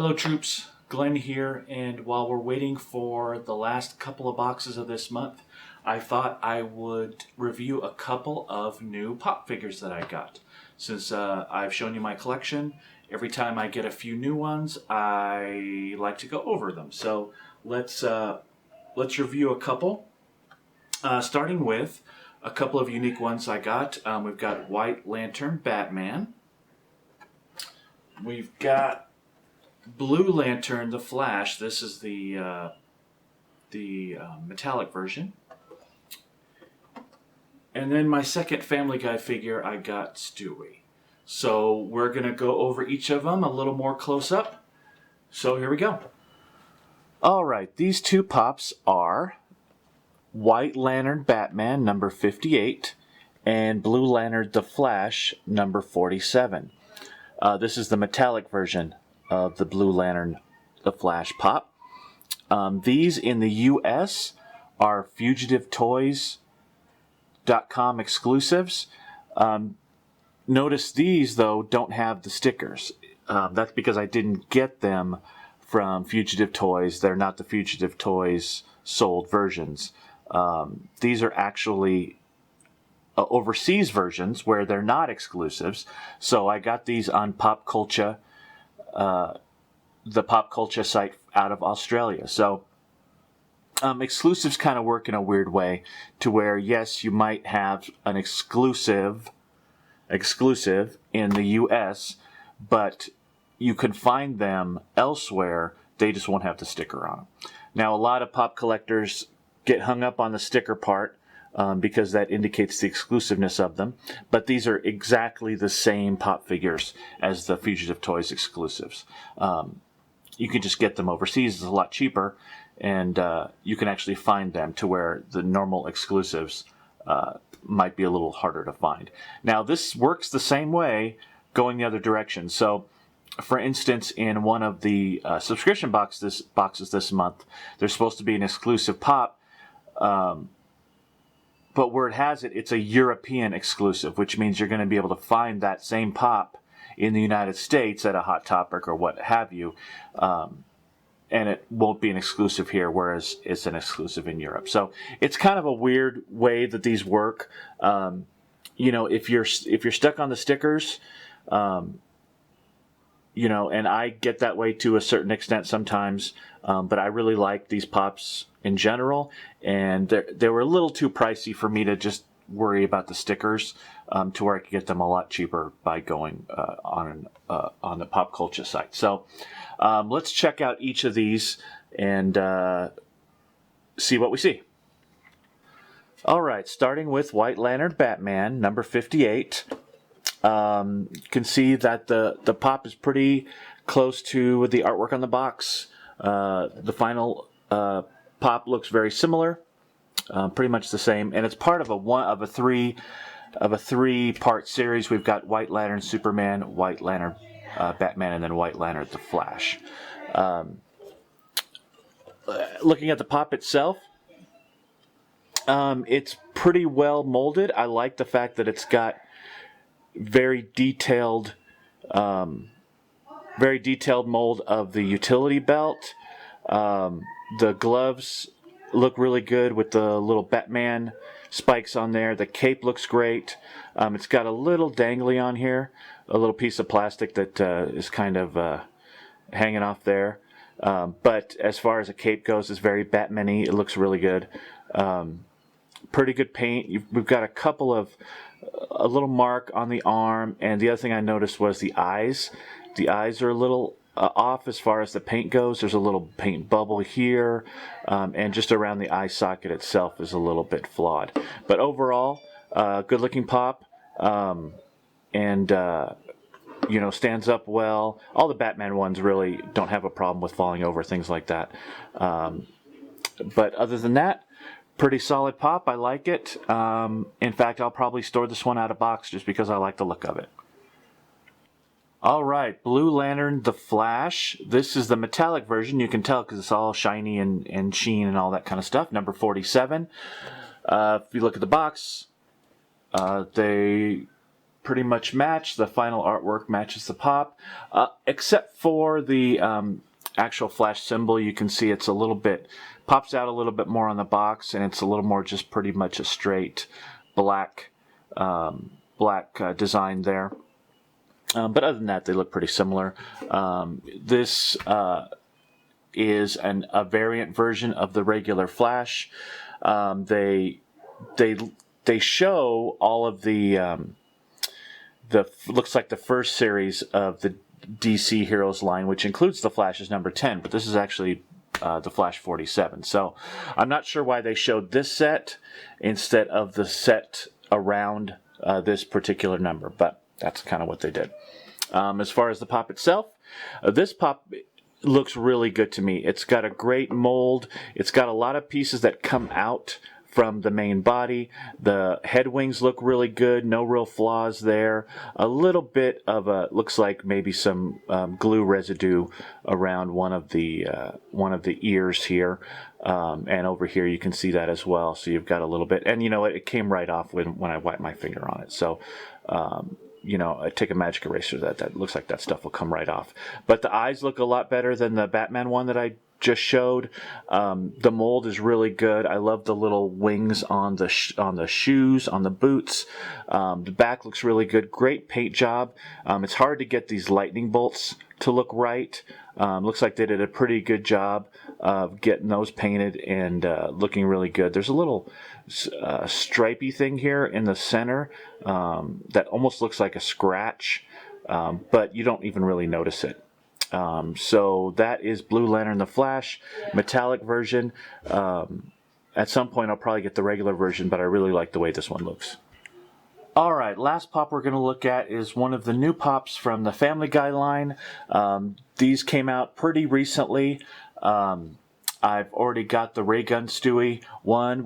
Hello troops, Glenn here, and while we're waiting for the last couple of boxes of this month, I thought I would review a couple of new pop figures that I got. Since I've shown you my collection, every time I get a few new ones, I like to go over them. So let's review a couple, starting with a couple of unique ones I got. We've got White Lantern Batman. We've got Blue Lantern, the Flash. This is the metallic version. And then my second Family Guy figure, I got Stewie. So we're going to go over each of them a little more close up. So here we go. Alright, these two pops are White Lantern Batman, number 58, and Blue Lantern the Flash, number 47. This is the metallic version of the Blue Lantern the Flash pop. These in the US are FugitiveToys.com exclusives. Notice these, though, don't have the stickers. That's because I didn't get them from Fugitive Toys. They're not the Fugitive Toys sold versions. These are actually overseas versions where they're not exclusives. So I got these on Pop Culture, the Pop Culture site out of Australia. So exclusives kind of work in a weird way to where, yes, you might have an exclusive in the US, but you can find them elsewhere. They just won't have the sticker on them. Now, a lot of pop collectors get hung up on the sticker part because that indicates the exclusiveness of them. But these are exactly the same pop figures as the Fugitive Toys exclusives. You can just get them overseas. It's a lot cheaper, and you can actually find them to where the normal exclusives might be a little harder to find. Now, this works the same way going the other direction. So, for instance, in one of the subscription boxes this month, there's supposed to be an exclusive pop, but where it has it, it's a European exclusive, which means you're going to be able to find that same pop in the United States at a Hot Topic or what have you, and it won't be an exclusive here, whereas it's an exclusive in Europe. So it's kind of a weird way that these work. If you're stuck on the stickers, and I get that way to a certain extent sometimes, but I really like these pops in general, and they were a little too pricey for me to just worry about the stickers, to where I could get them a lot cheaper by going on the Pop Culture site. So let's check out each of these and see what we see. All right, starting with White Lantern Batman, number 58. You can see that the pop is pretty close to the artwork on the box. The final pop looks very similar, pretty much the same, and it's part of a three-part series. We've got White Lantern Superman, White Lantern Batman, and then White Lantern the Flash. Looking at the pop itself, it's pretty well molded. I like the fact that it's got very detailed mold of the utility belt. The gloves look really good with the little Batman spikes on there. The cape looks great. It's got a little dangly on here, a little piece of plastic that is kind of hanging off there. But as far as a cape goes, it's very Batman-y. It looks really good. Pretty good paint. We've got a little mark on the arm, and the other thing I noticed was the eyes. The eyes are a little off as far as the paint goes. There's a little paint bubble here, and just around the eye socket itself is a little bit flawed. But overall, good looking pop, and stands up well. All the Batman ones really don't have a problem with falling over, things like that. But other than that, pretty solid pop. I like it. In fact, I'll probably store this one out of box just because I like the look of it. All right, Blue Lantern the Flash. This is the metallic version. You can tell because it's all shiny and sheen and all that kind of stuff. Number 47. If you look at the box, they pretty much match. The final artwork matches the pop, except for the actual Flash symbol. You can see it's a little bit, pops out a little bit more on the box, and it's a little more just pretty much a straight black design there. But other than that, they look pretty similar. This is a variant version of the regular Flash. They show all of the looks like the first series of the DC Heroes line, which includes the Flash's number 10, but this is actually the Flash 47. So I'm not sure why they showed this set instead of the set around this particular number, but that's kind of what they did. As far as the pop itself, this pop looks really good to me. It's got a great mold. It's got a lot of pieces that come out from the main body. The head wings look really good. No real flaws there. A little bit of looks like maybe some glue residue around one of the ears here, and over here you can see that as well. So you've got a little bit, and you know it came right off when I wiped my finger on it. So. You know, I take a magic eraser, that looks like that stuff will come right off. But the eyes look a lot better than the Batman one that I just showed. The mold is really good. I love the little wings on the shoes, on the boots. The back looks really good. Great paint job. It's hard to get these lightning bolts to look right. Looks like they did a pretty good job of getting those painted and looking really good. There's a little stripey thing here in the center that almost looks like a scratch, but you don't even really notice it. So that is Blue Lantern the Flash, metallic version. At some point I'll probably get the regular version, but I really like the way this one looks. Alright, last pop we're going to look at is one of the new pops from the Family Guy line. These came out pretty recently. I've already got the Ray Gun Stewie one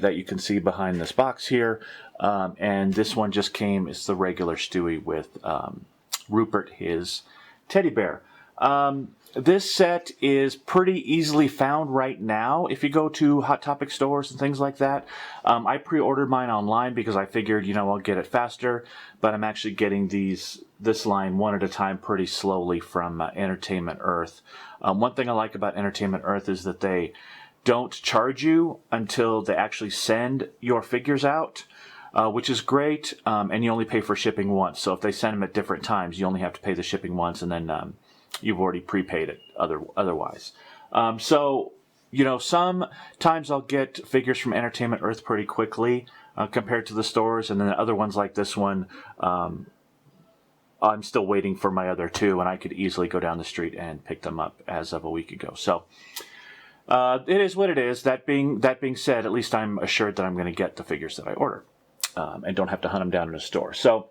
that you can see behind this box here. And this one just came, it's the regular Stewie with Rupert, his teddy bear. This set is pretty easily found right now if you go to Hot Topic stores and things like that. I pre-ordered mine online because I figured, you know, I'll get it faster, but I'm actually getting this line one at a time pretty slowly from Entertainment Earth. One thing I like about Entertainment Earth is that they don't charge you until they actually send your figures out, which is great, and you only pay for shipping once. So if they send them at different times, you only have to pay the shipping once, and then you've already prepaid it otherwise. So, you know, sometimes I'll get figures from Entertainment Earth pretty quickly compared to the stores, and then other ones like this one, I'm still waiting for my other two, and I could easily go down the street and pick them up as of a week ago. So it is what it is. That being said, at least I'm assured that I'm going to get the figures that I order and don't have to hunt them down in a store. So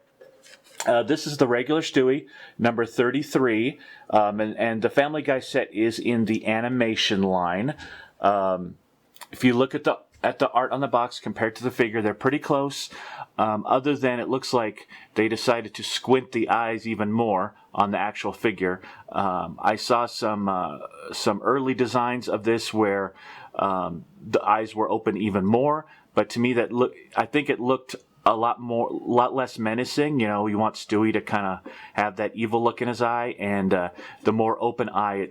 this is the regular Stewie, number 33, and the Family Guy set is in the animation line. If you look at the art on the box compared to the figure, they're pretty close, other than it looks like they decided to squint the eyes even more on the actual figure. I saw some early designs of this where the eyes were open even more, but to me I think it looked a lot less menacing. You know, you want Stewie to kind of have that evil look in his eye, and the more open eye,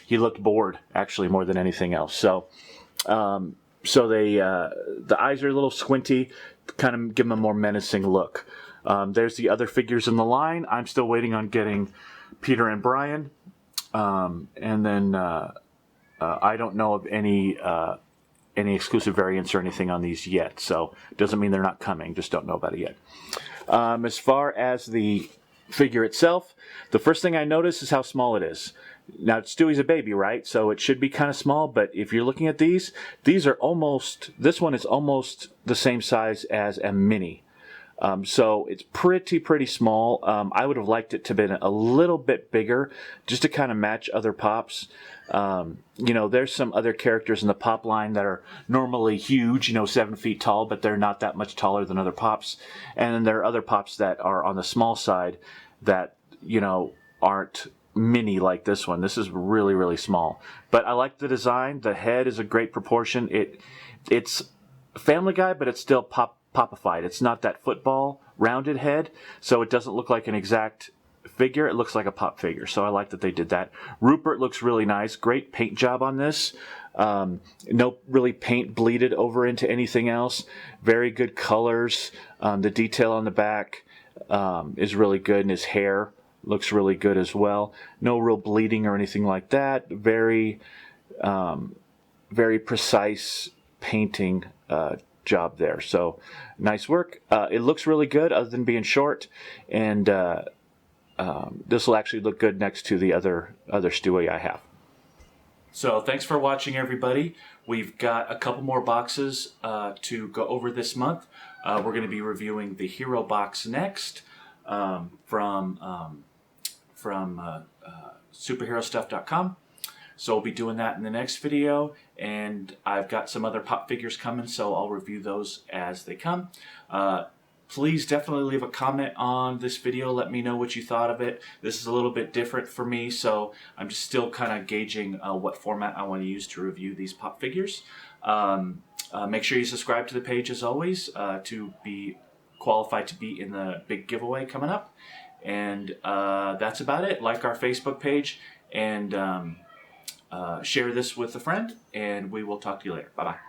he looked bored actually more than anything else. So the eyes are a little squinty, kind of give them a more menacing look. There's the other figures in the line. I'm still waiting on getting Peter and Brian, and then I don't know of any exclusive variants or anything on these yet, so it doesn't mean they're not coming, just don't know about it yet. As far as the figure itself, the first thing I notice is how small it is. Now, Stewie's a baby, right? So it should be kind of small, but if you're looking at these are almost, this one is almost the same size as a mini. So it's pretty small. I would have liked it to have been a little bit bigger just to kind of match other pops. You know, there's some other characters in the pop line that are normally huge, you know, 7 feet tall, but they're not that much taller than other pops. And then there are other pops that are on the small side that, you know, aren't mini like this one. This is really small. But I like the design. The head is a great proportion. It's Family Guy, but it's still pop popified. It's not that football rounded head, so it doesn't look like an exact figure. It looks like a pop figure, so I like that they did that. Rupert looks really nice. Great paint job on this. No really paint bleeded over into anything else. Very good colors. The detail on the back is really good, and his hair looks really good as well. No real bleeding or anything like that. Very precise painting job there. So nice work. It looks really good other than being short, and this will actually look good next to the other Stewie I have. So thanks for watching, everybody. We've got a couple more boxes to go over this month. We're going to be reviewing the Hero box next from superherostuff.com. So we'll be doing that in the next video, and I've got some other pop figures coming, so I'll review those as they come. Please definitely leave a comment on this video. Let me know what you thought of it. This is a little bit different for me, so I'm just still kind of gauging what format I want to use to review these pop figures. Make sure you subscribe to the page as always to be qualified to be in the big giveaway coming up. And that's about it. Like our Facebook page, and share this with a friend, and we will talk to you later. Bye-bye.